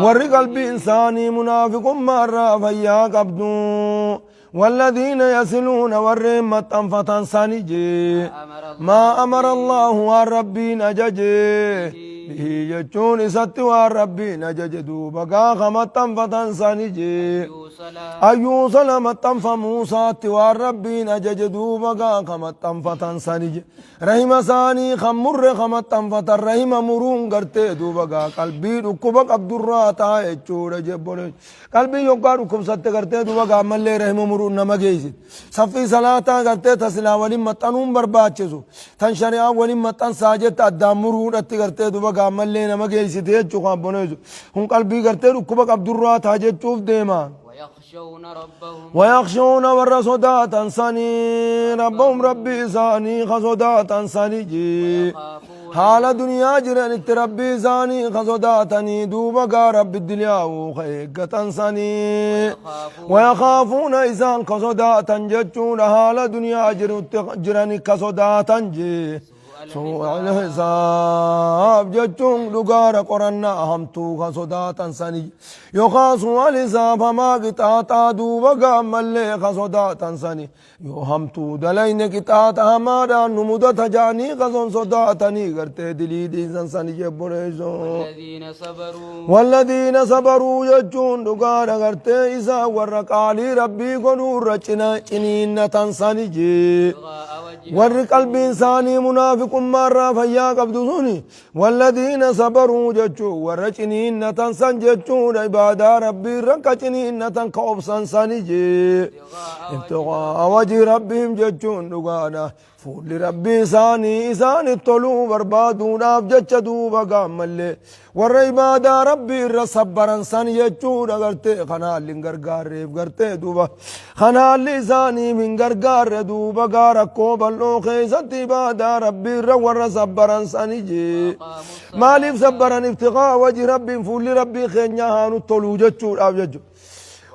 warri qalbii isaanii munaafiqummaarraa fayyaa qabdu والذين يصلون warreen maxxanfatan sani jee ما أمر الله والربي نججه به jechuun isatti waan rabbiin ajaje duuba gaafa maxxanfatan sani jee ayyuu sala maxxanfa muusaatti waan rabbiin ajaje duuba gaafa maxxanfatan sani jee rahima isaanii kan murre ka maxxanfatan rahima muruun gartee duuba gaa qalbii dhukkuba qabdurraa ta'a jechuudha jebbole qalbii yoggaa dhukkubsatte gartee duuba gaa mallee rahima muruun nama geessit saffii salaataa gartee tasilaa waliin maxxanuun barbaachisu tan shari'aa waliin maxxansaa jette addaan muruudhatti gartee duuba gaa mallee nama geessite jechuu kan boneessu kun qalbii gartee dhukkuba qabdurraa ta'a jechuuf deema ويخشون والرصدات سني ربهم ربي ساني خصدات سني حال دنيا جرن ربي ساني خصداتني دوبا رب الدنيا وخيقة سني ويخافون إذا خصدات جتون حال دنيا جرن خصدات جي سوء الحساب جتون لغار قرنا همتو خصداتا سني يخاصوا الحساب ما قطاتا دوبا ملي خصداتا سني يهمتو دلين قطاتا همادا نمودة جاني خصن صداتني غرتي دلي ديسان سني جبونيسو والذين صبروا جتون لغار غرتي إسا ورقالي ربي قنور رچنا چنينة سني جي ور قلب إنساني منافق مرة فيا قبضوني والذين صبروا جتشو ورچنين نتن سنجتشو عبادة ربي ركچنين نتن كوبسن سنجي ابتغاء وجه ربهم جتشون لغانا فول ربي إساني الطلو بربادون أفجتش دوبا قامل ور عبادة ربي رصبرن سن جتشو نغرتي خنال لنگرگار ريب گرتي دوبا خنال لساني من گرگار دوبا گاركو بلو خيزت عبادة ربي ور صبرن سنجي مالف صبرن ابتغاء وجه ربي فول ربي خينيا هانو الطلو جتشو أفجتشو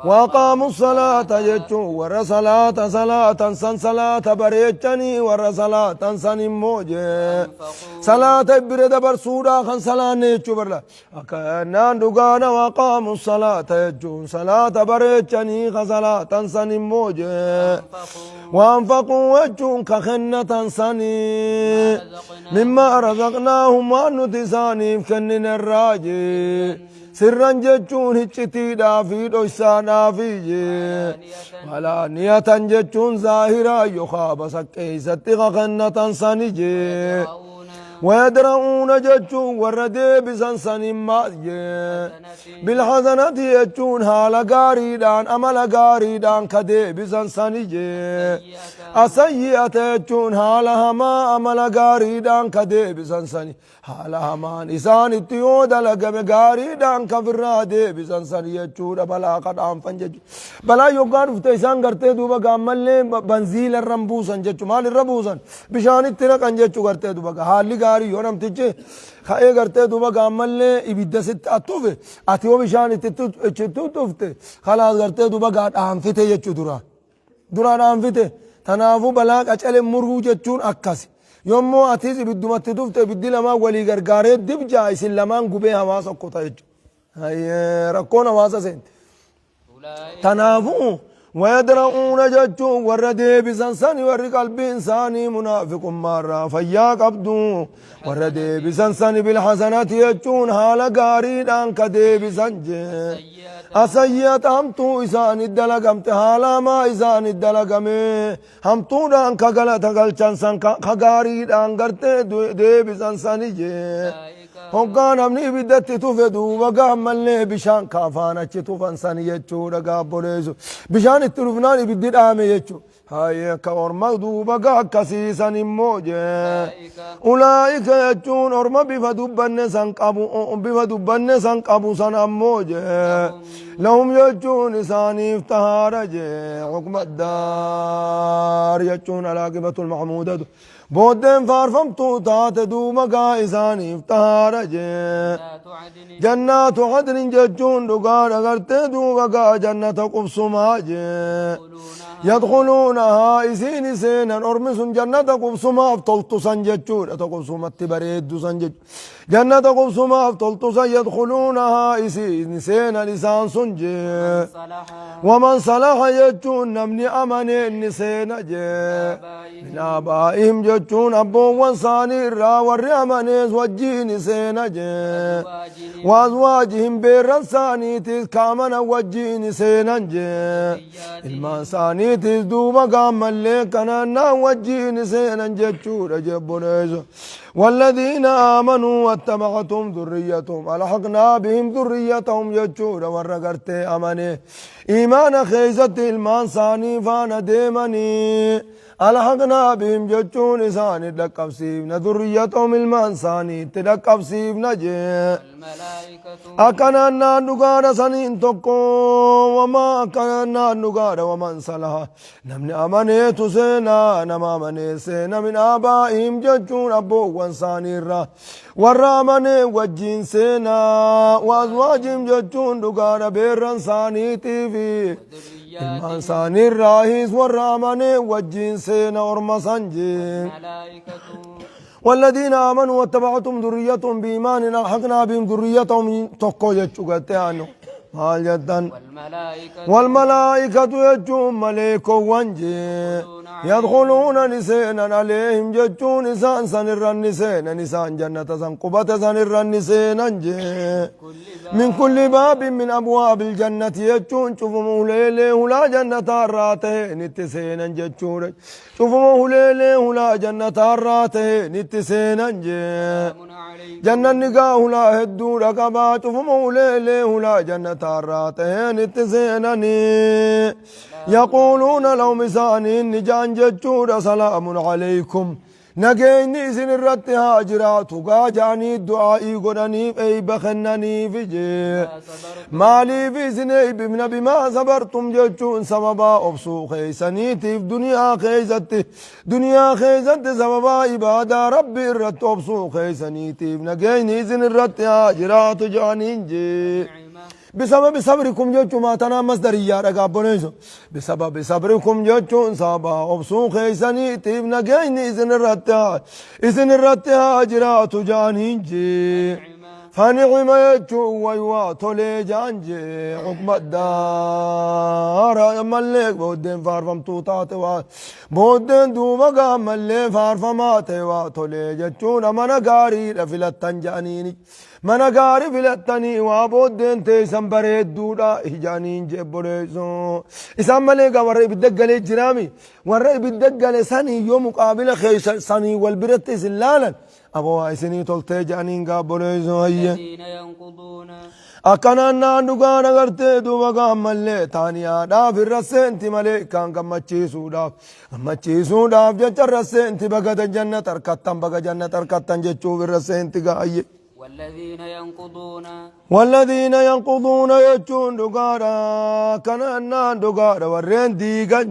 وقاموا الصلاة جتشو ور صلاة سن صلاة بريتشني ور صلاة سن موجة صلاة برد برسودا خن صلاة نيتشو برلا أكنان دقانا وقاموا الصلاة جتشو صلاة بريتشني خن صلاة سن موجة وانفقوا وجهو كخنة سني مما رزقناهم وانتساني فكنن الراجي سرن جتشون هچتي دافي دوسان آفي ولا نية جتشون ظاهرة يخاب سكيست غخنة سنجي ويدرؤون جتشون وردي بسنسن ماجي بالحسنة جتشون حال غاريدان أمل غاريدان كدي بسنسنجي السيئة جتشون حال هما أمل غاريدان كدي بسنسني حال همان إسان اتيود لغم غاريدان كفرا دي بسنسني جتشون بلا قد آنفن جتشون بلا يوغان فتيسان کرتے دوبا غامل لے بنزيل الرمبوسن جتشون مال الربوسن بشان اتنقن جتشون کرتے دوبا حال gaarii yoo namtichi ka'ee gartee duuba gaammallee ibidda sitti attuufe ati yoo bishaan itti tufte kalaas gartee duuba dhaanfite jechuu dura dhaanfite tanaafuu balaa qacalee muruu jechuun akkasi yommuu atis ibiddumatti tufte ibiddi lamaan walii gargaaree dibjaa isin lamaan gubee hawaasa okkota jechuudha rakkoon hawaasa seente tanaafuu ويدرؤون جتشو وردي بسنسن ور قلب إنساني منافق مرة فيا قبدو وردي بسنسن بالحسنات يجون حال غاريدان كدي بسنج أسيئت همتو إسان الدلقمت حالا ما إسان الدلقمي همتو دان كغلط غلچنسن كغاريدان غرتي دي بسنسن هوغان امني بدت توفدو وغام ملي بشان كافانا تشتوفن سن يچو دغا بوليزو بشان التلفنان بدي دامي يچو هاي كورما دو بغا كسيسن موجه اولئك يچون اورما بفدبن سنقبو بفدبن سنقبو سن موجه لهم يچون ساني افتهارج حكم الدار يچون عاقبة المحمودة بودن فارفمتو تات دوما قائساني افتهارج جنات عدن ججون دقار اغرت دوما قا جنة قبصماج يدخلونها إسين سينا أرمس جنة قبسما أفتلت سنججون أتقبسما تبريد سنجج جنة قبسما أفتلت يدخلونها إسين سينا لسان سنج ومن صلح يجون نمني أمني سينا من آبائهم ججون أبو وانساني را والرمانيس وجين سينا وأزواجهم بيرساني تسكامنا وجين سينا ilmaan isaaniitis duuba gaammallee kanaan wajjiin seenan jechuudha jebboneessa والذين آمنوا واتبعتهم ذريتهم ألحقنا بهم ذريتهم جتشورا ورقرت أمني إيمان خيزت المان صاني فانا ديمني ألحقنا بهم جتشون إساني تلقب سيبنا ذريتهم المان صاني تلقب سيبنا جي أكنا نانوغادا سنين تقو وما أكنا نانوغادا ومن صلها نمني أمني تسينا نما أمني سينا من آبائهم جتشون أبو وانساني را ورامني وجين سينا وأزواجهم جتشون دوغادا بيران ساني تيفي ilmaan isaanii irraahis warra amane wajjiin seena orma san jee والذين آمنوا واتبعتهم ذريتهم بإيمان ألحقنا بهم ذريتهم تقو يجوغت عنه مال جدا والملائكة يجون ملائكة وانجي يدخلون نسينا عليهم ججون نسان سنر النسينا نسان جنة سنقبة سنر النسينا من كل باب من أبواب الجنة يجون شوفوا ليلة ولا جنة الراته نتسينا ججون شوفوا ليلة ولا جنة الراته نتسينا جنة نقاه لا هدو رقبا شوفوا ليلة ولا جنة الراته نتسينا يقولون لو مسانين نجان ججور سلام عليكم نجيني سن الرت هاجرات وقاجاني الدعاء قراني اي بخنني في جي مالي في سني بما صبرتم ججون سببا ابسو خيسني في دنيا خيزت سببا عبادة ربي الرت ابسو خيسني نجيني سن الرت هاجرات جانين جي بسبب صبركم جوتشو ما تنا مصدرية رقابونيسو بسبب صبركم جوتشو صابا وبسوق خيساني تيبنا جايني إذن الرتها جرات جانين جي فنعم يجو ويواتو لي جانجي حكم الدار ملك بودين فارفم توتاتي بودين دوبقا ملك فارفماتي واتو لي جتشون منا قاري رفلتن جانيني منا قاري فلتني وابودين تيسن بريد دودا هجانين جيبوليسو إسان ملك ورأي بدقالي جرامي ورأي بدقالي ساني يوم مقابل خيس ساني والبرت سلالا أبو عيسني تلتي جانين قابوليسو هيا أكنا ناندوغان أغرتي دوبا ملي تانيا داف الرسين تي ملك كان قمتشيسو داف جنچر رسين تي بغا جنة تركتن بغا جنة تركتن جچو الرسين تي قاية والذين ينقضون يجون دوغارا كنا دوغارا ورين ديغان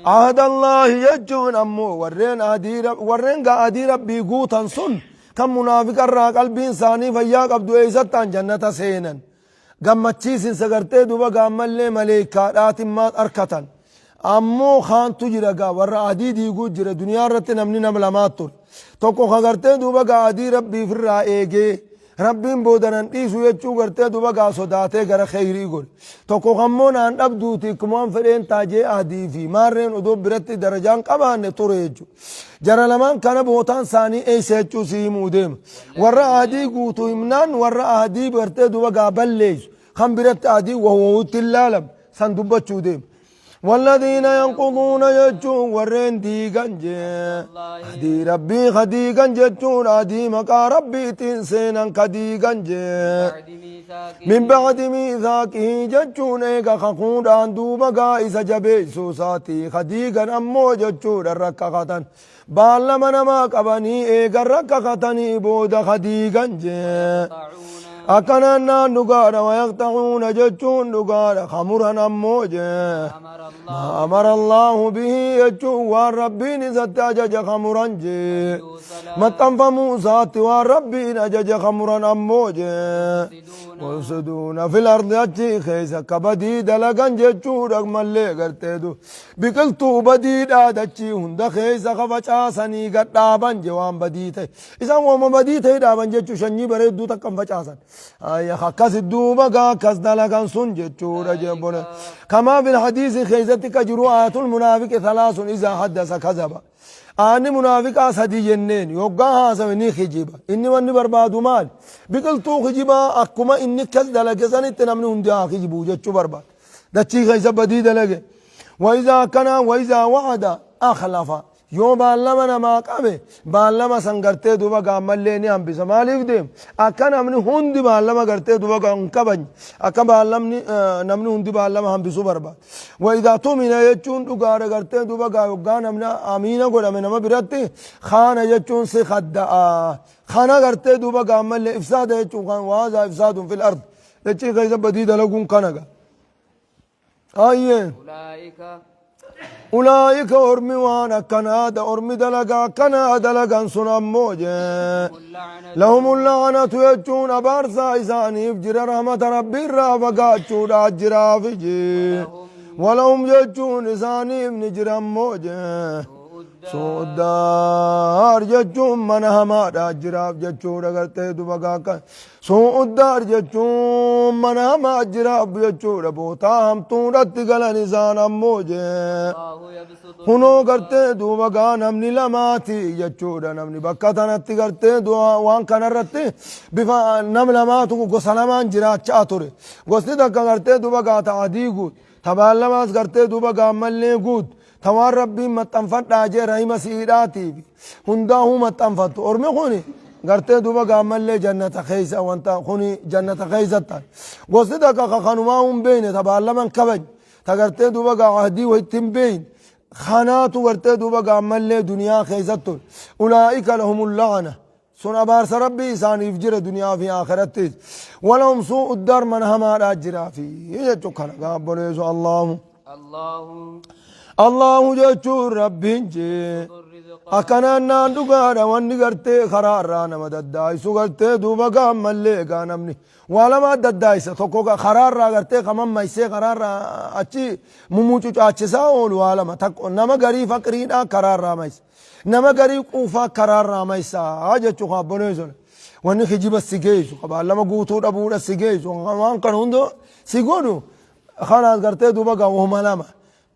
عهد الله يجون أمو ورين قادي ربي قوتن سن كم منافق الرا قلبي إنساني فياق عبدو إيزتان جنة سينا قمتشيسين سقرتي دوبا قامل مليكا راتمات أركتن أمو خان تجرقا ورا عدي ديغو جرى دنيا رتنا مننا ملاماتون توكو خغرتي دوبا قادي ربي في الرائقي ربين بودنان إيسو يجو غرتي دوبا قا صداتي غر خيري قول توكو خمون عن أبدوتي كمان فرين تاجي عدي في مارين ودوب برتي درجان قبان توريجو جرى لمان كان بوتان ثاني اي سيجو سيمو ديم ورا عدي قوتو امنان ورا عدي برتي دوبا قا بليش خم برتي عدي وهو تلالم سندوبتشو ديم والذين ينقضون يجون ورين ديغان هدي ربي خديغان جتون هدي مكا ربي تنسينا خديغان من بعد ميثاقه جتون ايغا خخودان دوبا إسا جبي سوساتي خديغان أمو جتون الركاقتان بالما نما قبني ايغا الركاقتاني بودا خديغان أكننا نقال ويقطعون جتون نقال خمرا أموجا ما أمر الله به يجو والربي نزت أجج خمرا جي ما تنفى موسى والربي نجج خمرا أموجا ويفسدون في الأرض أجي خيسا كبدي دلقان جتو رقم اللي قرتدو بقلتو بدي دادتي هند خيسا خفجا سني قدابان جوان بديته إذا وما بديته دابان جتو شنجي بريدو تكم فجاسا يا خكاس الدوبا كاس دلقان سن جتو رجبنا كما في الحديث خيزتك جروعات المنافق ثلاث إذا حدث كذب أني منافق أسدي جنين يوقعها سويني خجيبا إني واني بربادو مال بقلتو خجيبا أكما إني كاس دلقان اتنامني هندها خجيبو جتو برباد دتشي خيزة بدي دلقه وإذا كان وإذا وعد أخلفا يوم بالله ما قابه بالله ما سنگرته دوبا قامل ليني هم بس مالك ديم أكان أمني هندي بالله ما قرته دوبا قانكبن أكان بالله نمني هندي بالله ما هم بسوا برباد وإذا تومينا يجون دوغارة قرته دوبا قان أمنا أمينا قول أمنا ما براتي خانة يجون سے خدا خانة قرته دوبا قامل لي إفساد يجون خان وهذا إفساد في الأرض لتشي كيسا بديد لقون كنغا أولئك أرمي وانا كناد أرمي دلقا كنا دلقا سنم موجه لهم اللعنة يجون بارسا إساني فجر رحمة ربي الرافقا جودا جرافجي ولهم يجون إساني نجرم موجه سودار جچون من ہمارا جراب جچوڑ کرتے دوبگا کا سودار جچون من ہمارا جراب جچوڑ بوتا ہم تورت گل نزان موجے ہنو کرتے دوبگا نمنی لماتی جچوڑ نمنی بکتا نتی کرتے دعا وان کنرتے بفا نم لماتو کو سلامان جرا چاتورے گوستی دکا کرتے دوبگا تعدی گود تبال لماس کرتے دوبگا ملنے گود ثوار ربي متنفت راجع رحمة سيراتي هندا هو متنفت اور میں خوني غرتے دوبا گامل لے جنت خیسا وانتا خوني جنت خیستا وسدا کا خانوما بين تبع من كبج تغرتے دوبا عهدي ويتم بين خانات غرتے دوبا گامل لے دنيا خیست اولئك لهم اللعنة سن بارس ربي انسان يفجر دنيا في آخرت ولهم سوء الدار من همار اجرا في یہ چکھنا بولے سو الله جچور ربين جي أكنا نندوغا واني غرتي خرارا نمدداي سو غرتي دوبا ملي غانمني ولا ما دداي ستوكوغا خرارا غرتي كمان مايسي خرارا اچي مموچو چاچسا اول ولا ما تك نما غري فقرينا خرارا مايس نما غري قوفا خرارا مايسا اجچو خابونيزون واني خجيب سيگيسو خبا لما غوتو دبودا سيگيسو وان كنوندو سيگونو خلاص غرتي دوبا وهملما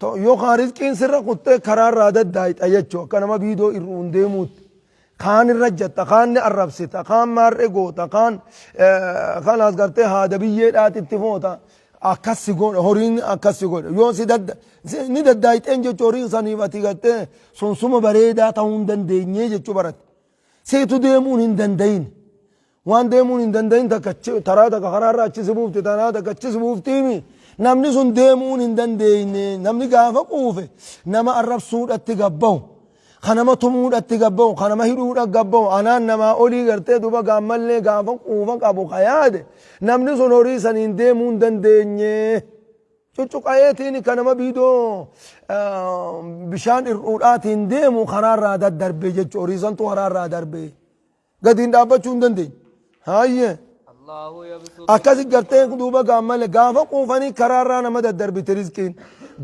تو يو خارج كين سر قطة قرار رادت دايت أيجو كنما بيدو إروندي موت خان الرجت خان الرب ست خان مار إغوتا خان خلاص قرتي هذا بيجي آت اتفوتا أكسيقون هورين أكسيقون يو سيدد ندد دايت إنجو چورين سنيفاتي قرتي سنسوم بريدا تاوندن دينيه جچو برات سيتو ديمون هندن دين وان ديمون هندن دين ترى تك قرار راچي سبوفتي ترى تك چي سبوفتي مي namni sun deemuun hin dandeenye namni gaafa quufe nama arrabsuudhatti gabbahu kanama tumuudhatti gabbahu kanama hidhuudhatti gabbahu anaan namaa olii gartee duba gaammallee gaafa quufa qabu kayaade namni sun horii saniin deemuu hin dandeenye cuccuqayeetiin kanama biidoo bishaan ir'uudhaatiin deemu karaarraa daddarbe jechu horii santu karaarraa darbe gadiin dhaabbachuu hin dandeenye hayyee أكاسي قرتين دوبا قامل غافا قوفاني كرارا نمد الدربي ترزكين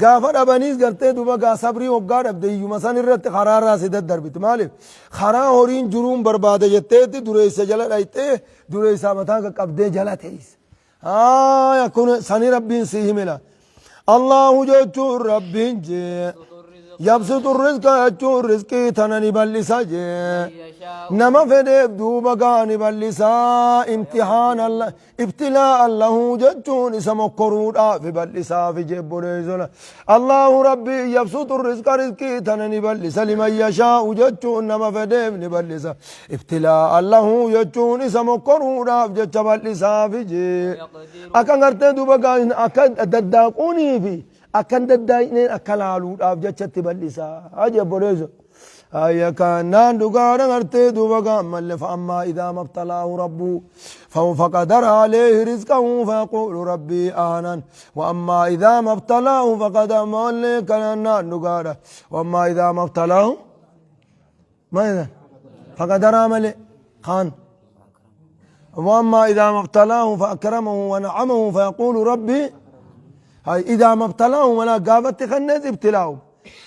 غافا دبانيز قرتين دوبا غا صبري وقار ابدي يمسان الرت خرارا سيد الدربي تمالي خرا هورين جروم بربادة جتة دوريسة جلال ايته دوريسة متاك قبدي جلال تيس يكون ساني ربين سيه ملا الله جوچو ربين جي يبسط الرزق يجو رزقي تناني بلسا جي نما فدب دوبا غاني بلسا امتحان الله ابتلاء الله ججون اسمو قرودا في بلسا في جيب بريزولا الله ربي يبسط الرزق رزقي تناني بلسا لمن يشاء ججون نما فدب نبلسا ابتلاء الله ججون اسمو قرودا في جج بلسا في جي اكا غرتي دوبا غاني اكا دداقوني في أكن دداينين أكلالود أبجت تبلسا أجا بريزو هيا كان دقار غرتي دوبا مل فأما إذا ما ابتلاه ربه فقدر عليه رزقه فيقول ربي أهانن وأما إذا ما ابتلاه فقدر مل كان دقار وأما إذا ما ابتلاه ما إذا فقدر عمل خان وأما إذا ما ابتلاه فأكرمه ونعمه فيقول ربي هاي إذا ما ابتلاه ولا قافت خنز ابتلاه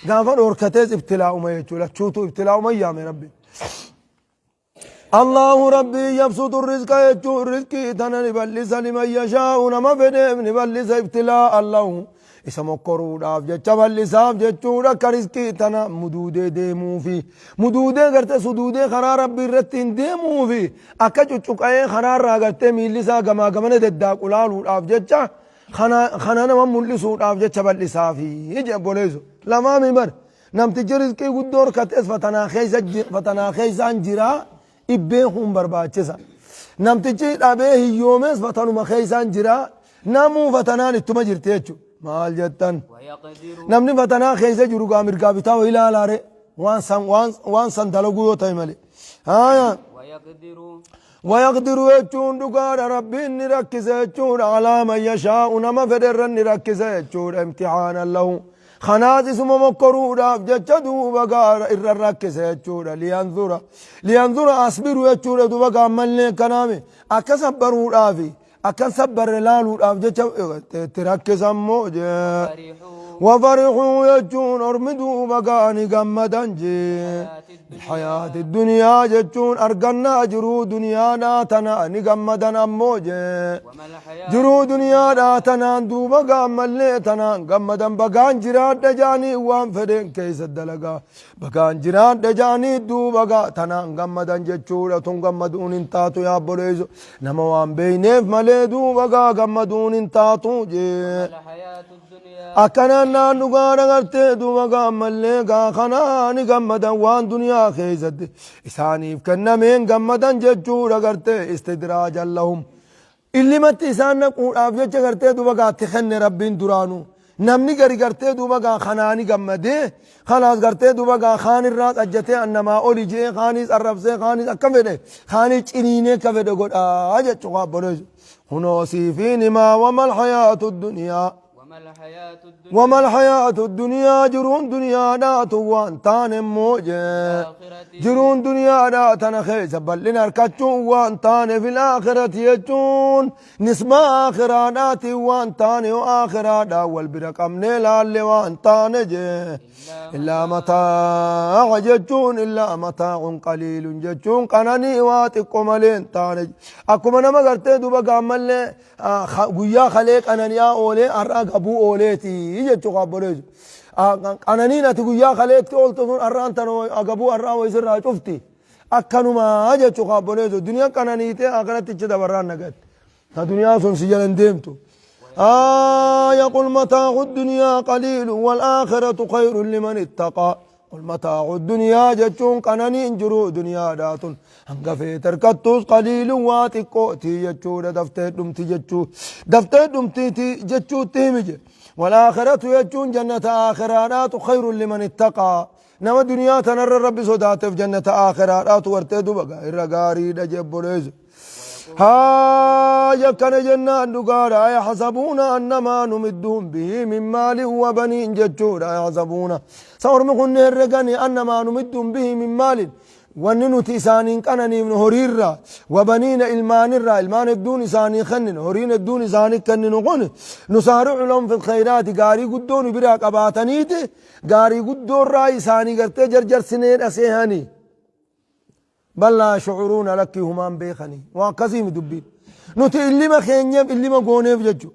قافت أوركتز ابتلاه ما يجول تشوتو ابتلاه ما يامي ربي الله ربي يبسط الرزق يجو الرزق تنا نبلس لمن يشاء ونما فده نبلس ابتلاء الله اسم قرود اف جچ بلساف جچودا كرزقي تنا مدوده ديمو في مدوده غرت سدوده خرا ربي رتين ديمو في اكا چچقاي خرا راغت ميلسا غما غمن ددا قلالو اف جچ خنا نما ملسو اف جچ بلسافي يجي بوليزو لما مبر نمت رزقي غدور كتس فتنا خيزان جرا إبهم برباچسا نمتجي دابه يومس فتنو مخيسان جرا نمو فتنان اتما جرتيچو مال جتن نمني فتنا خيسا جرو غامر غابتا ويلا لاره وان سن دلغو تايملي ها ويقدر يچون دغار ربي نركز يچون على من يشاء نما فدر نركز يچون امتحان الله خناز اسم مكرو داف جچدو بغار الركز يچود لينظر اصبر يچود دو بغا مل كنامي اكسبرو دافي اكسبر لالو داف جچ تركز موج وفرحوا يجون ارمدوا بغاني غمدنجي الحياة الدنيا جتون ارغنا جرو دنيا ناتنا نغمدن اموج جرو دنيا ناتنا دوبا غمل تنا غمدن بغان جراد دجاني وان فدن كيس دلغا بغان جراد دجاني دوبا تنا غمدن جچودا تون غمدون انتاتو يا بوليزو نموان بينف ملدو بغا غمدون انتاتو جي أكنا نغار غرتي دوبا ملي غا خنا نغمدن وان دنيا خيزد إساني فكنا من غمدن ججورا غرتي استدراج اللهم اللي مت إسان نقول أفجج غرتي دوبا تخن ربين درانو نمني غري غرتي دوبا خناني غمدي خلاص غرتي دوبا خان الرات أجتي أنما أولي جي خانيس الرفسي خانيس أكفده خاني چنيني كفده قد آجت شغاب برج هنوسي فينما وما الحياة الدنيا وما الحياة الدنيا جرون دنيا دات وانتان موجة جرون دنيا دات نخيس بل لنركتشو وانتان في الآخرة يجون نسمع آخرات وانتان وآخرات والبركم نلال وانتان جي إلا متاع ججون إلا متاع قليل ججون قناني واتقم لين تانج أكما نما قرتي دوبا قامل قويا خليك أنانيا أولي أراق أبو أوليتي يجتو قابلوز أنانينا تقويا خليك تقولتون أران تنو أقبو أران ويسر شفتي أكنو ما يجتو قابلوز الدنيا قنانيتي آخرت تجد بران نقد الدنيا سن سجلن ديمتو يقول متاع الدنيا قليل والآخرة خير لمن اتقى والمتاع الدنيا جتون قناني انجرو دنيا داتون هنگا في تركتوس قليل واتقوتي جتو دفتر دمتي جتو تهمج والآخرة يجون جنة آخرات خير لمن اتقى نما دنيا تنر رب صدات في جنة آخرات ورتدو بقى الرقاري دجب بوليز ها يكن جنان دغارا يحسبون انما نمدهم به من مال وبنين ججورا يحسبون صور مكن الرغني انما نمدهم به من مال وننو تسانين كنني من هريرا وبنين المان المان الدون ساني خنن هرين الدون ساني كنن قن نسارع لهم في الخيرات غاري قدون برا قباتنيت غاري قدور راي ساني غرت جرجر سنين اسيهاني بل لا شعورون لك همان بيخني وكزيم دبين نوتي اللي ما خينيم اللي ما غونيف ججو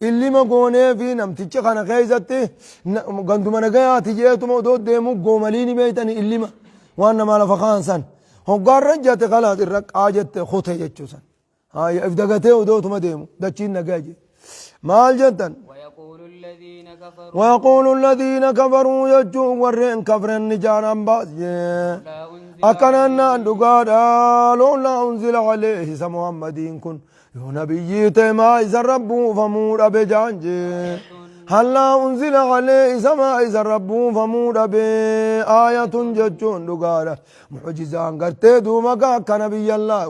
اللي ما غونيف نمتيچ خنا خيزتي غندما نغياتي جيتو مودو ديمو غومليني بيتني اللي ما وانا ما لفخان سن هوغار رجت خلاص الرق اجت خوته جچو سن هاي افدغته ودوت ما ديمو دچين نغاجي مال جتن ويقول الذين كفروا يجو ورين كفرن نجانا باز أكننا دقادا لولا أنزل عليه محمد كن يو نبي تما إذا ربه فمور بجانجي هلا أنزل عليه سماء رب فمود بآية جتون دقارة معجزان قرتي دوما كنبي الله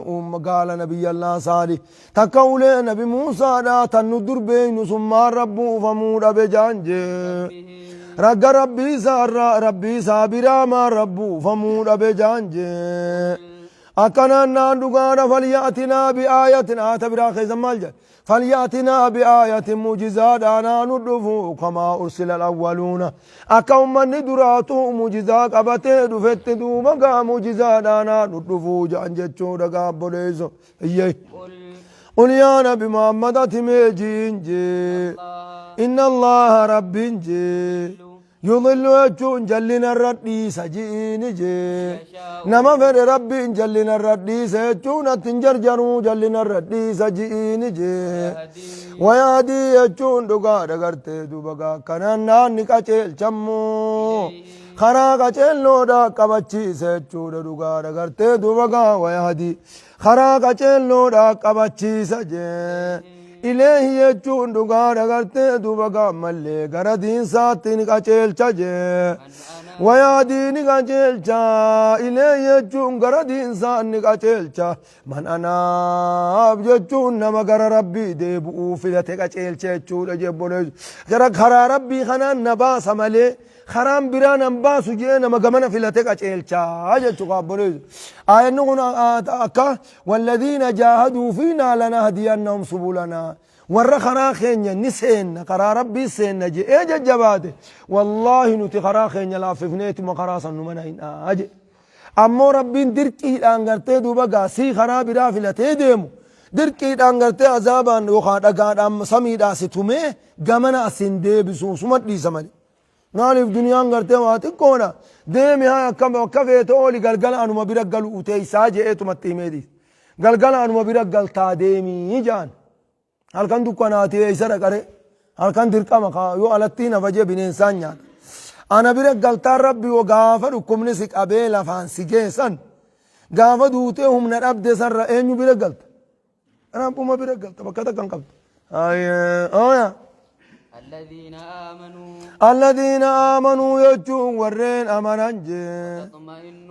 قال نبي الله صالح تقول نبي موسى لا تندر بين ثم رب فمود بجانجي رق ربي سار ربي صابرا ما رب فمود بجانجي أكنا نادقانا فليأتنا بآية آتبرا خيزا مالجا فليأتنا بآية معجزات أنا ندفو كما أرسل الأولون أكوم من دراتو معجزات أبتي دفت دوبا معجزات أنا ندفو جانجتشو دقا بوليزو قل يا نبي محمد تميجين جي إن الله رب جي يضل يجون جلنا الردي سجين جي نما فر ربي جلنا الردي سجون تنجرجروا جلنا الردي سجين جي ويادي يجون دقا دقرت دوبا كنانا نكاچل چمو خرا كاچل لودا كبچي سجون دقا دقرت دوبا ويادي خرا كاچل لودا كبچي سجي إلهي يجون دقار أغرتي دوبا ملي غردين ساتين كاچيل چاجي ويا ديني كاچيل چا إلهي يجون غردين ساتين كاچيل چا من أنا يجون نما غر ربي ديبو فلتي كاچيل چاچو جبولي جرا خرا ربي خنان نبا سمالي خرام بران أنباسو جينا مقامنا في لتك أجيلشا أجلتو قابلوز آية نغنا أكا والذين جاهدوا فينا لنهدينهم سبلنا ور خرا خينيا نسين قرا ربي سين نجي اجا جباته والله نتي خرا خينيا لا ففنيت مقراسا نمنين أجي أمو ربي دركي الأنغرتي دوبا قاسي خرا برا في لتي ديمو دركي الأنغرتي عذابا وخاد أقاد أم سميد آسيتومي قامنا أسين دي بسو سمت لي زمالي نالف دنيا غرتي واتي كونا ديمي ها كم كفيت اولي غلغل انو مبرغل اوتي ساجي ايتو متيميدي غلغل انو مبرغل تا ديمي جان هل كان دكاناتي ايسر كاري هل كان دركا مخا يو الاتين وجه بن انسان انا برغل تا ربي وغافر كومنسك ابيلا فانسي جيسن غافا دوتي هم نرب دي سر اينو برغل انا بوما برغل تبكتا كان قبط اي الذين آمنوا يجون ورين أمانج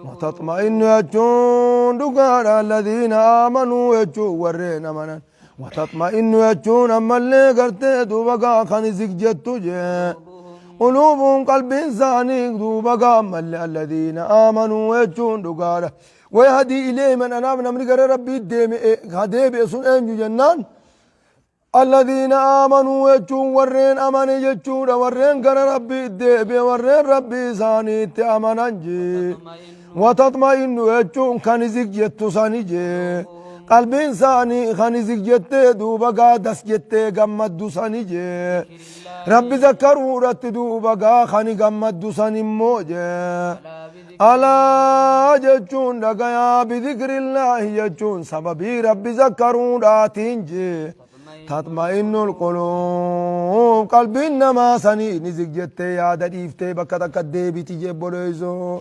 وتطمئن يجون دقار الذين آمنوا يجون ورين أمانج وتطمئن يجون أما اللي قرتي دوبقا خنزق جتو جي قلوبهم قلب إنساني دوبقا أما الذين آمنوا يجون دقار ويهدي إليه من أنام نمرق ربي هدي بأسن أنجو جنان الذين آمنوا يجون ورين أمان يجون ورين قر ربي الديبي ورين ربي ساني تأمانجي وتطمئن يجون خانزق جتو سانيجي قلب إنساني خانزق جتة دوبقا دس جتة قمد سانيجي ربي ذكروا رت دوبقا خاني قمد ساني موجي ألا يجون دقيا بذكر الله يجون سببي ربي ذكروا راتينجي تطمئن القلوب قلبنا ما سني نزق جتة يا ديفتة بكتا كدبي تيجي بوليزو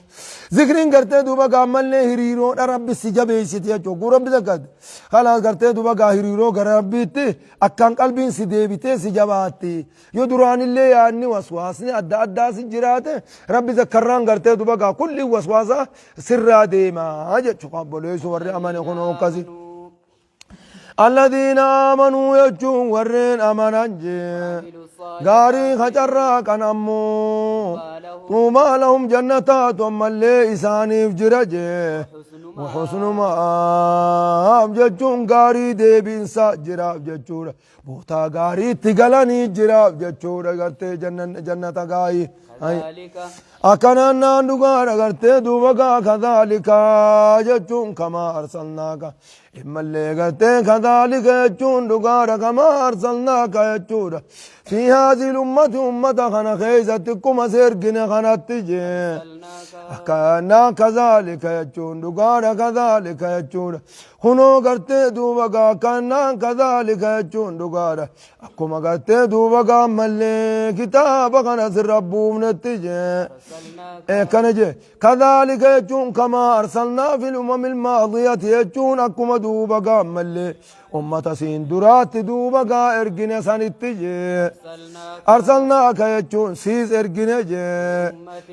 ذكرين کرتے دوبا قامل نے ہریرو رب سجبے سیتیا چوکو رب زکد خلاص کرتے دوبا گا ہریرو گر ربی تے اکان قلبین سی دیبیتے سجباتی یو دران اللہ یعنی وسواس نے ادا ادا سجرات رب ذکران کرتے دوبا گا کلی وسواسا سر دیما اج چوکا بوليزو ور امان خنو کزی الذين آمنوا يجون ورين أمانج غاري خجرا كنمو طوبى لهم جنتات اللي إساني فجرج وحسن ما ججون غاري دي بنسا جراب ججور بوتا غاري تغلاني جراب ججور غرتي جنة غاي أكنا نانوغا غرتي دوبا كذلك ججون كما أرسلناك إما اللي غرتي كذلك ججون دوغا كما أرسلناك ججور في هذه الأمة أمة خنا خيزتكم سيرقنا خنا تجي أكنا كذلك ججون دوغا كذلك ججور خنو غرتي دوبا كنا كذلك ججون دوغا أكما غرتي دوبا ملي كتاب خنا سر ربو من التجي كنجي كذلك يجون كما أرسلنا في الأمم الماضية يجون أكما دوبا ملي أمة سين درات دوبا إرجنا سنتجي أرسلناك يجون سيز إرجنا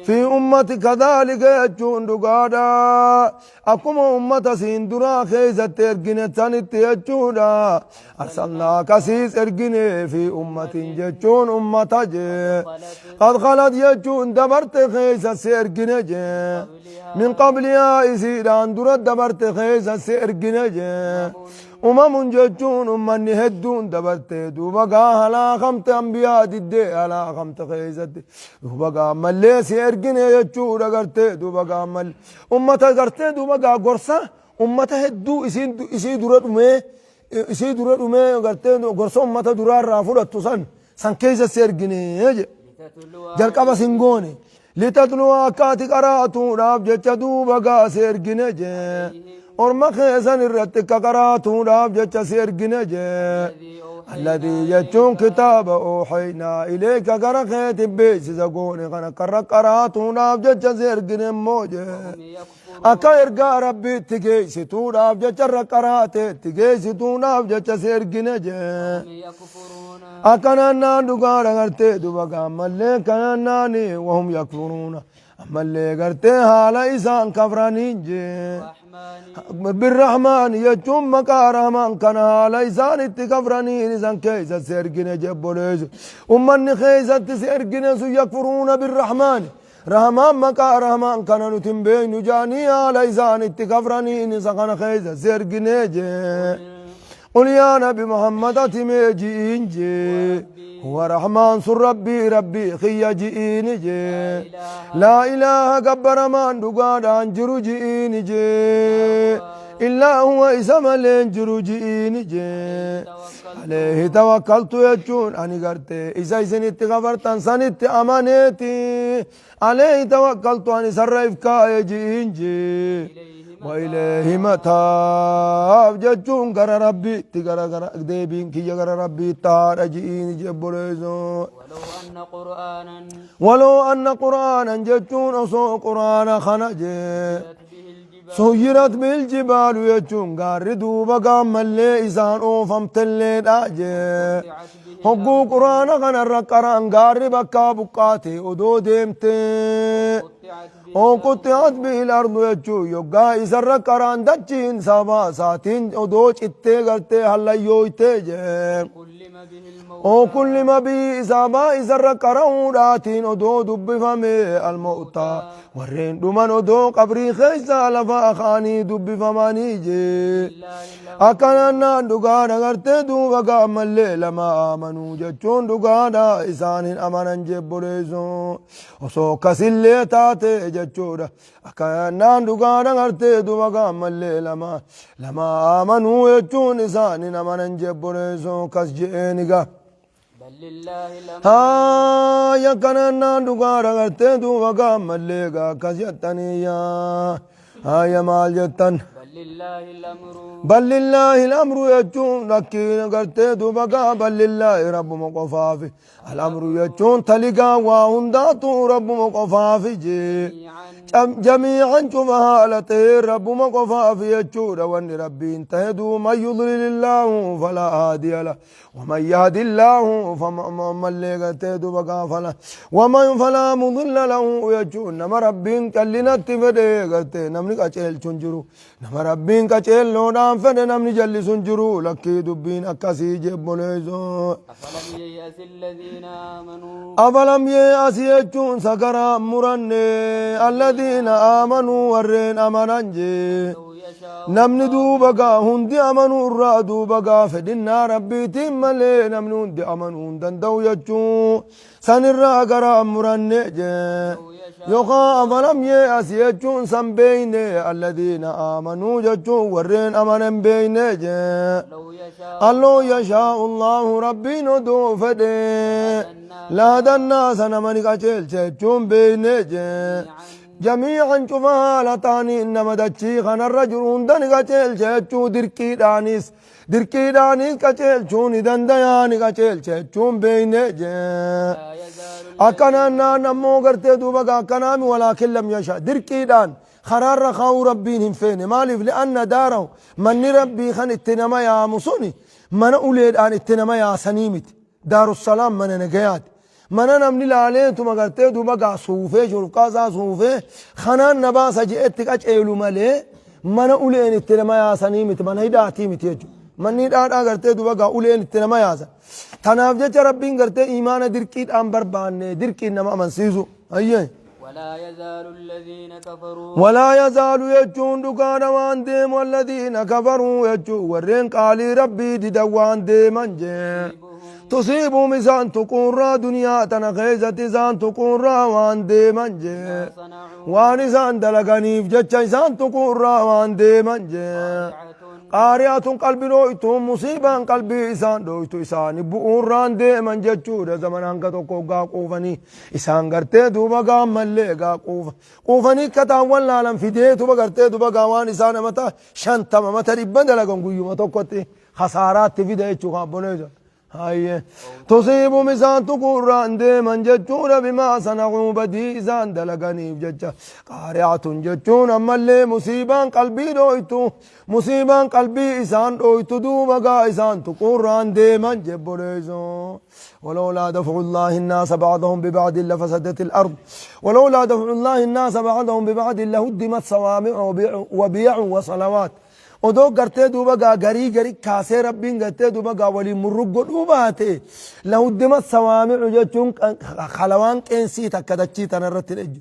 في أمة كذلك يجون دقادا أقوم أمة سين درا خيزة إرجنا سنتجي أرسلناك سيز إرجنا في أمة يجون أمة قد خلت يجون دبرت خيزة سيرجنا من قبلها إسيران درت دبرت خيزة سيرجنا جتون أمني هدون دبرت دوبا هلا خمت أنبياء ددي هلا خمت خيزة دوبا ملي سيرجنا يجون رغرت دوبا مل أمة غرت دوبا غرسة أمة هدو إسي درت إسي درت غرت غرسة أمة درار رافورت سن كيزة سيرجنا جلقبا سنغوني لتتلو أكاتي قراتو راب جتشا دوبا سيرجنا أرما خيزان الرتك قراتو راب جتشا سيرجنا الذي يجون كتاب أوحينا إليك قرخيت بيس زقوني غنا قراتو راب جتشا سيرجنا موجه أكا إرقا ربي تجيسي تو راب جتشا رقراتي تجيسي تو راب جتشا سيرجنا أكننا دعارا غرتي دوبا ملّي كناني وهم يكفرون ملّي غرتي حالا إسان كفرانين بالرحمن يجوم مكارمان كان حالا إسان اتكفرانين إسان كيسا سيرجين جبوليس أمني خيسا سيرجين يكفرون بالرحمن رحمان مكارمان كان نتنبين نجاني حالا إسان اتكفرانين إسان خيسا سيرجين قل يا نبي محمد أتمي جي هو رحمن سر ربي خي جئيني جي لا إله قبر من دقاد أنجر جئيني جي إلا هو إسم الانجر جئيني جي عليه توكلت يجون أني قرتي إذا إسنت غفرتن سنت أمانيتي عليه توكلت أني سرف كاي جئين جي وإليه متاب جتون غر ربي تغر ديبين كي غر ربي تار جئين جبوليزو ولو أن قرآنا جتون أصو قرآن خنج سيرت بالجبال يجون غار دوبا قام اللي إسان أوفمت اللي داجي هقو قرآن خنا رقران غار بكا بقاتي ودو ديمتي او قطعت به الارض يجو يوغا إسر قران دچين سابا ساتين ودو چته غرتے حلیویتے جے او كل ما بي إسابا إسر قران راتين ودو دب فمي الموتا ورين دومن ودو قبري خيسا لفا خاني دب فماني جي أكنا دغانا غرتے دو وغا ملے لما آمنو جچون دغانا إسان أمانن جبوليزو وسو كسلي تاتي جچودا أكنا دغانا غرتے دو وغا ملے لما آمنو جچون إسان أمانن جبوليزو كس جئنغا ها يا كنا دغانا غرتے دو وغا ملے غا كس يتنيا ها يا مال جتن بل لله الأمر يجون لكن قرتي دوبقا بل لله رب مقفافي الأمر يجون تلقا وهنداتو رب مقفافي جميعا شوفها لتي رب مقفافي يجون وان ربي انتهدوا من يضلل الله فلا هادي له ومن يهد الله فمن لقتي دوبقا فلا مضل له يجون نما ربين كلنا تفدي قرتي نمني قچل چنجرو نما ربين قچل لونام فدي نمني جلي سنجرو لكي دبين أكاسي جبوليزو أفلم يأس يجون سكرا مرن الذين آمنوا ورين أمنانجي نمني دوبقا هندي أمنوا الرا دوبقا فدنا ربي تمالي نمني هندي أمنوا دندو يجون سنرا قرا مرن يوخا أفلم يأس يجون سن بين الذين آمنوا يجون ورين أمنن بين الله يشاء الله ربي ندو فدي لا دنا سنمني قتل يجون بين جميعا شوفها لتاني إنما دتشي خنا الرجل هندن قتل يجون دركي دانيس قتل شوني دندياني قتل يجون بين أكنا نمو قرتي دوبا أكنا ولكن لم يشاء دركي دان خرار رخاو ربين فين مالف لأن داره من ربي خن اتنما يا مصوني من أوليد أن اتنما يا سنيمت دار السلام من نجيات من نمني لعليه ثم قرتي دوبا صوفه شرف قازا صوفه خنان نباس جئتك أجئلو ملي من أولين اتنما يا سنيمت من هيداتي متيجو من نيدات قرتي دوبا أولين اتنما يا سن تنافجة ربين قرتي إيمان دركيد أمبر بان دركيد نما منسيزو أيه ولا يزال يجون دكان وان ديم والذين كفروا يجون ورين قالي ربي ددوان ديمان جي تصيبوا ميزان تكون را دنيا تنخيزة زان تكون را وان ديمان جي وان زان دلقانيف جتش زان تكون را وان ديمان جي قارئة قلبي رويتو مصيبا قلبي إسان رويتو إسان بؤون ران دي من جتشو زمن هنگا توقو قا قوفني إسان غرتي دوبا قا ملي قا قوفني كتاوان لالم في دي توبا غرتي دوبا قاوان إسان متا شنطم متا ربان دلقن قيو متا قوتي خسارات في دي چو خابونيزا هاي تصيب مسان تقول راندي من جتشون بما صنعوا بدي إسان دلقني بجتشا قارعة جتشون أما اللي مصيبان قلبي رويتو مصيبان قلبي إسان رويتو دوبا إسان تقول راندي من جبريزو ولولا دفع الله الناس بعضهم ببعض لفسدت الأرض ولولا دفع الله الناس بعضهم ببعض لهدمت صوامع وبيع وصلوات ودو غرتي دوبا غاري كاسي ربين غرتي دوبا ولي مرغ دوباته لو دمت سوامع جچون خلوان قنسي تكدچي تنرت اج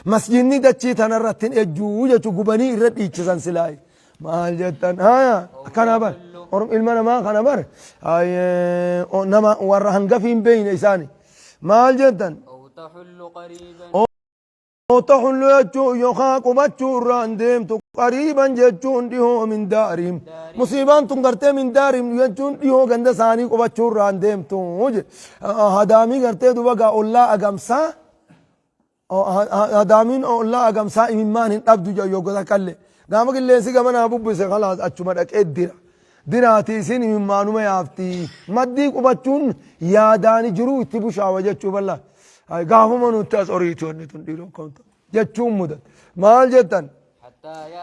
مسجدني دچي تنرت اجو جچو غبني ردي چسن سلاي مال جتن ها كنبر اور علمنا ما كنبر اي نما ورهنغفين بين اساني مال جتن او تحل قريبا تحل يجو يخاق بچو رانديم تو قريبا جچون ديو من دارهم مصيبان تنغرتي من دارهم يجون ديو گند ساني کو بچو رانديم تو هدامي غرتي دوبا الله اگمسا هدامين الله اگمسا ایمان دبدو جو گدا کله گام گلسي گمنا بوبسه خلاص اچما دك ادرا دراتي سين ایمانو ما يافتي مدي کو بچون ياداني جرو تبوشا وجچو بلا هاي قاموا منو تاسوريتون تنديرو كونت جتشوم مدد مال جتن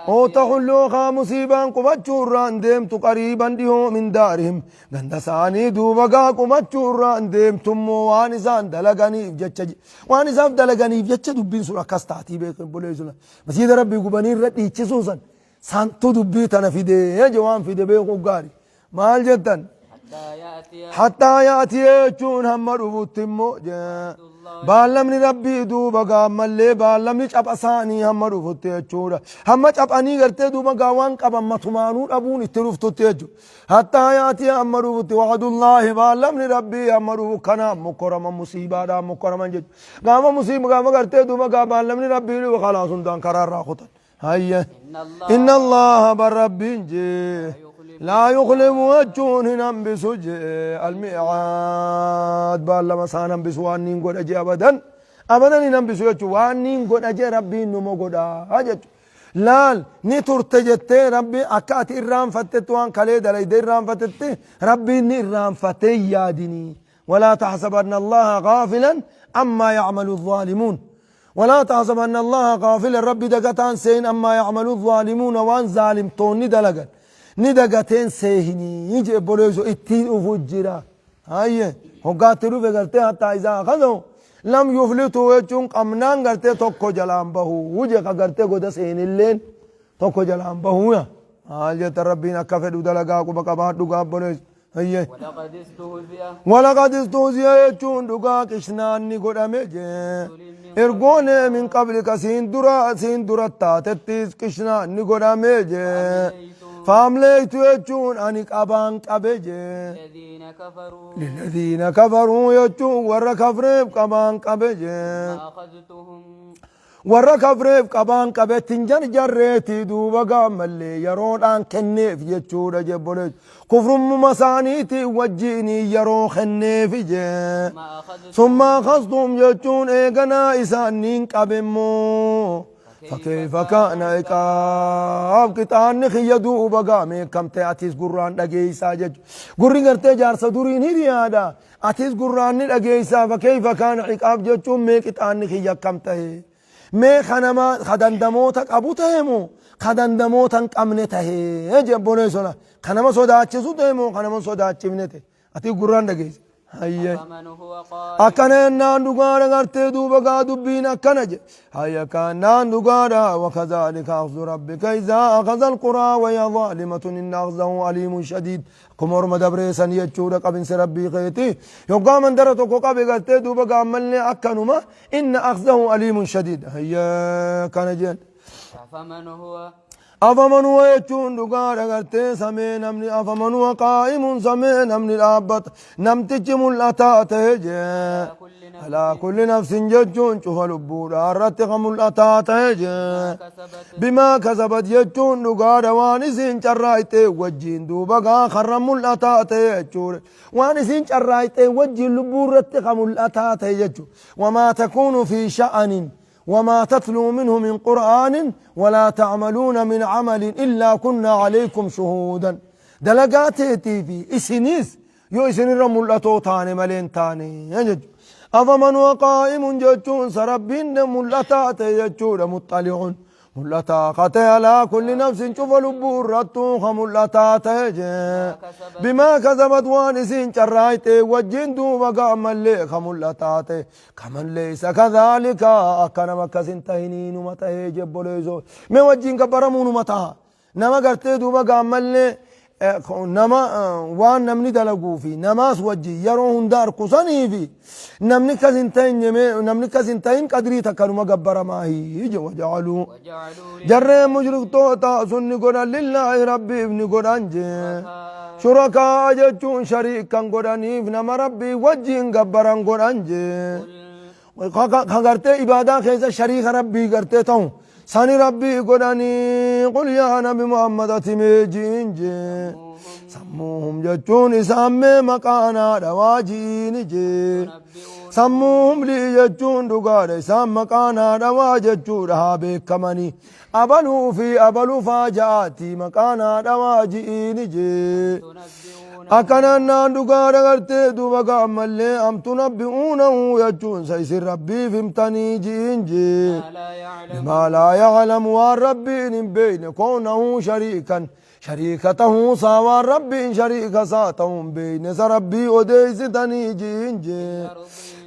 او تحلو خا مصيبان قبچور رانديم تو قريبا ديو من دارهم غندساني دوبا قبچور رانديم تم وانسان دلغني جچ وانسان دلغني جچ دبين سورا كاستاتي بك بوليزلا مسجد ربي غبني ردي چسوسن سانتو دبي تنفيده جوان فيده بيقو غاري مال جتن حتى ياتي چون هم ربوتمو بالمني ربي دوبا قام اللي بالمني چپ اساني هم رفته چودا هم چپ اني کرتے دوبا گاوان قب متمانو ابون اترفتو تيجو حتى ياتي هم رفته وعد الله بالمني ربي هم رف كنا مكرم مصيبه دا مكرم جج قام مصيبه قام کرتے دوبا قام بالمني ربي خلاص دان قرار راخت هيا ان الله بربي لا يخلف وجهون ننبسج الميعاد بالا مسانا بسوانين قد أجي أبدا أبدا ننبسو يجو وانين قد أجي ربي نمو قد أجي لال نتور تجتي ربي أكات إرام فتت وان كالي دلي دي إرام فتت ربي نرام فتي يادني ولا تحسبن الله غافلا أما يعمل الظالمون ولا تحسبن الله غافلا ربي دقتان سين أما يعمل الظالمون وان ظالم توني دلقا ندقتين سيهني يجي بوليزو اتين افجرا هاي هقاتلو فقرتي حتى إذا أخذوا لم يفلتوا يجون قمنان قرتي توقو جلان بهو وجه قرتي قد سين اللين توقو جلان بهو يا حاجة ربنا كفدو دلقاكو بقبات دقاب بوليز هاي ولقد استهزئ يجون دقاك اشناني قد أمجي ارغون من قبلك سين درا تاتتيس كشناني قد أمجي فامليت يجون أنك أبان كبجي للذين كفروا يجون ورا كفريب كبان كبجي ورا كفريب كبان كبجي تنجر جريتي دوبا قامل يرون أن كنيف يجون جبولج كفر مسانيتي وجيني يرون خنيف جي ثم أخذتم يجون إيقنا إسانين كبمو فكيف كان عقاب قطان خيدو بغامي كم تاتيس قران دغيسا جج قرين غرتي جارسا دورين هريادا اتيس قران دغيسا فكيف كان عقاب جچو مي قطان خيا كم ته مي خنما خدن دموتك أبو تهمو خدن دموتك أمنته يجب بوليسونا خنما صداتش سوتهمو خنما صداتش منته أتي قرآن دقيس هيا أكنا نان دعارا غرتي دوبا قادو بينا كنج هيا كان نان دعارا وكذلك أخذ ربك إذا أخذ القرى وهي ظالمة إن أخذه أليم شديد كمر مدبريسان يجورا قبن سربي خيتي يقام من درتو قبي غرتي دوبا قاملني أكنما إن أخذه أليم شديد هيا كان جن أفمن هو يجون دعارا غرتي سمي نمني أفمن هو قائم سمي نمني الأبط نمتج ملأتا تهجي على كل نفس يجون شوف لبورا رتق ملأتا تهجي بما كسبت يجون دعارا وانسين شرايت وجين دوبا خرم ملأتا تهجور وانسين شرايت وجين لبور رتق ملأتا تهجي وما تكون في شأن وما تتلو منه من قرآن ولا تعملون من عمل إلا كنا عليكم شهودا دلقاتي في إسنيس يو إسن الرمولتو تاني ملين تاني أفمن وقائم ججون سربين ملتات يجون مطلعون ملتا قتي على كل نفس شوف لبور رتو خملتات بما كذبت وانسين شرايت وجين دوبا قامل لي خملتات كمن ليس كذلك أكنا مكسين تهينين ومتهي جبوليزو ما وجين كبرمون متها نما قرتي دوبا قامل لي نما وان نمني دلقو في نماس وجي يرون دار قصني في نمني كزنتين نمني كزنتين قدري تكرم مقبر ما هي وجعلوا جر مجرق توتا سني قران لله ربي ابن قران شركاء جتون شريكا قراني نما ربي وجين قبران قران خغرتي عبادة خيزة شريك ربي قرتي تون ساني ربي قراني قل يا نبي محمد اتميجين سموهم جتون سامي مكانا رواجين سموهم لي جتون دقار سام مكانا رواجتون رهابي كماني أبلو في أبلو فاجاتي مكانا رواجين أكنا نان دقار غرتي دوبا قامل لي أم تنبئونه يجون سيسر ربي فهمتني جين ما لا يعلم والربي بين كونه شريكا شريكته سوى ربي شريك ساتهم بين سربي وديستني جين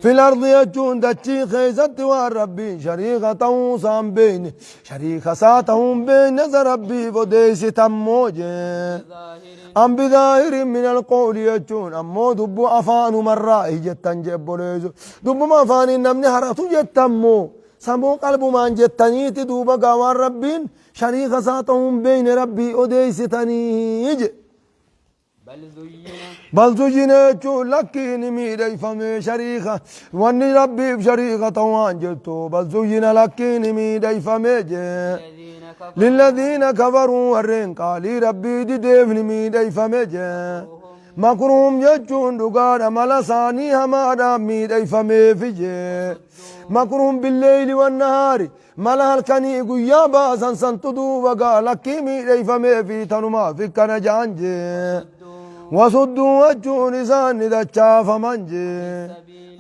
في الأرض يجون دتشي خيزت والربي شريكته سام بين شريك ساتهم بين سربي وديستم موجه أم بظاهر من القول يجون أمو دبو أفان مرة جتن جبوليزو دبو ما أفان نمني هرتو جتمو سمو قلب ما جتنيت دوبا قوان ربين شريك ساتهم بين ربي أديستني بل زين يجون لكن ميدي فمي شريكة واني ربي بشريكة طوان جتو بل زين لكن ميدي فمي للذين كفروا ورين قالي ربي دي ديفني ميدي فمجا مكروم يجون دقار ملساني همادا ميدي فمي فجي مكروم بالليل والنهار ملها الكني قيا باسا سنتدو وقال لكي ميدي فمي في تنما في كنجانجي وصدوا وجون إسان دچا فمنجي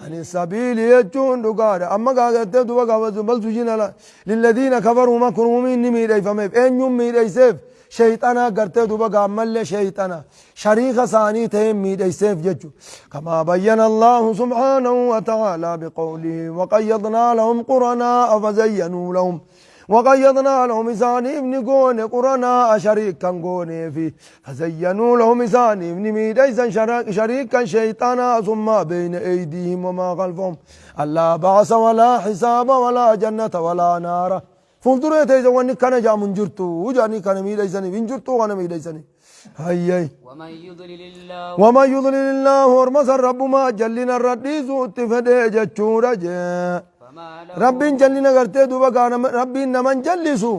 عن السبيل يجون دقار أما قاعدت دوبا قاعد بل سجينا للذين كفروا مكروم إني داي فميف إن يوم داي سيف شيطانا قرت دوبا قامل شيطانا شريك ثاني تهم داي سيف ججو كما بين الله سبحانه وتعالى بقوله وقيضنا لهم قرناء فزينوا لهم وقيضنا لهم إساني ابن قون قرناء شريكا قوني في فزينوا لهم إساني ابن ميديسا شريكا شيطانا ثم بين أيديهم وما خلفهم ألا بعث ولا حساب ولا جنة ولا نار فولدروا يتيزواني كان جا من جرتو وجاني كان ميديساني من جرتو وانا ميديساني هاي وما يضلل الله ورمس الرب ما جلنا الرديس اتفده جتشورا ربين جلنا قرتي دوبا قانا ربين نمن جلسو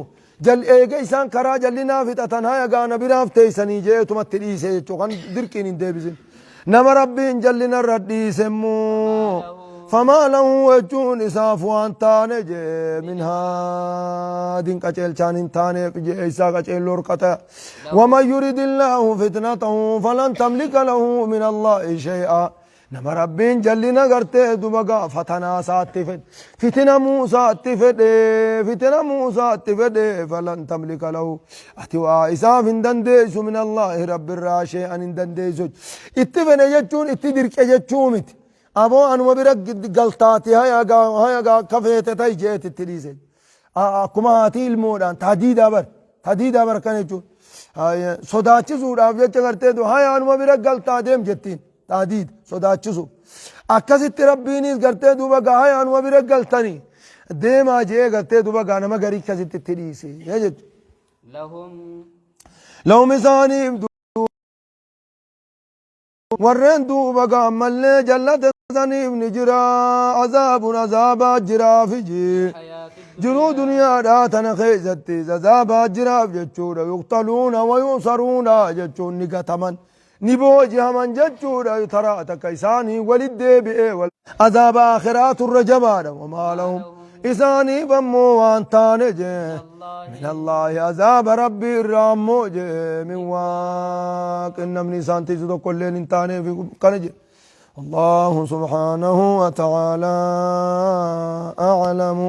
جل ايغا إسان كرا جلنا في تتنهايا قانا براف تيساني جيتو متليسي چوغان دركين اندبزن نما ربين جلنا الرديس مو فما له وجون إساف وانتاني جي منها دين قچل چانين تاني جي إسا قچل لورقتا وما يريد الله فتنته فلن تملك له من الله شيئا نما ربين جلنا قرتي دوبا فتنا ساتفد فتنا موسى تفد فتنا موسى تفد فلن تملك له اتوا اساف دنديس من الله رب الراشي ان دنديس اتفن يجون اتدرك يجومت ابو ان وبرق قلطاتي هيا كفيت تيجيت تليزي كما هاتي المودان تهديد ابر كان يجون صداچ زوراف جچ کرتے تو هيا ان وبرق قلطاتيم جتين تهديد صداچسو اكست ربينيس کرتے دوبا هيا ان وبرق قلطني ديما جي کرتے دوبا غانما غري كست تليسي يجت لهم مساني ورن دوبا غمل جلت سنيف نجرا عذاب جرا فيجي جرو دنيا راتن خيزت عذاب جرا جچودا يقتلون وينصرون جچون نغتمن نبوجي من جچودا ترى تكيساني ولد بي عذاب اخرات الرجبان وما لهم إساني بمو وانتانج من الله عذاب ربي الراموج من واق إن من إسانتي زدو كلين انتاني في كنج الله سبحانه وتعالى أعلم.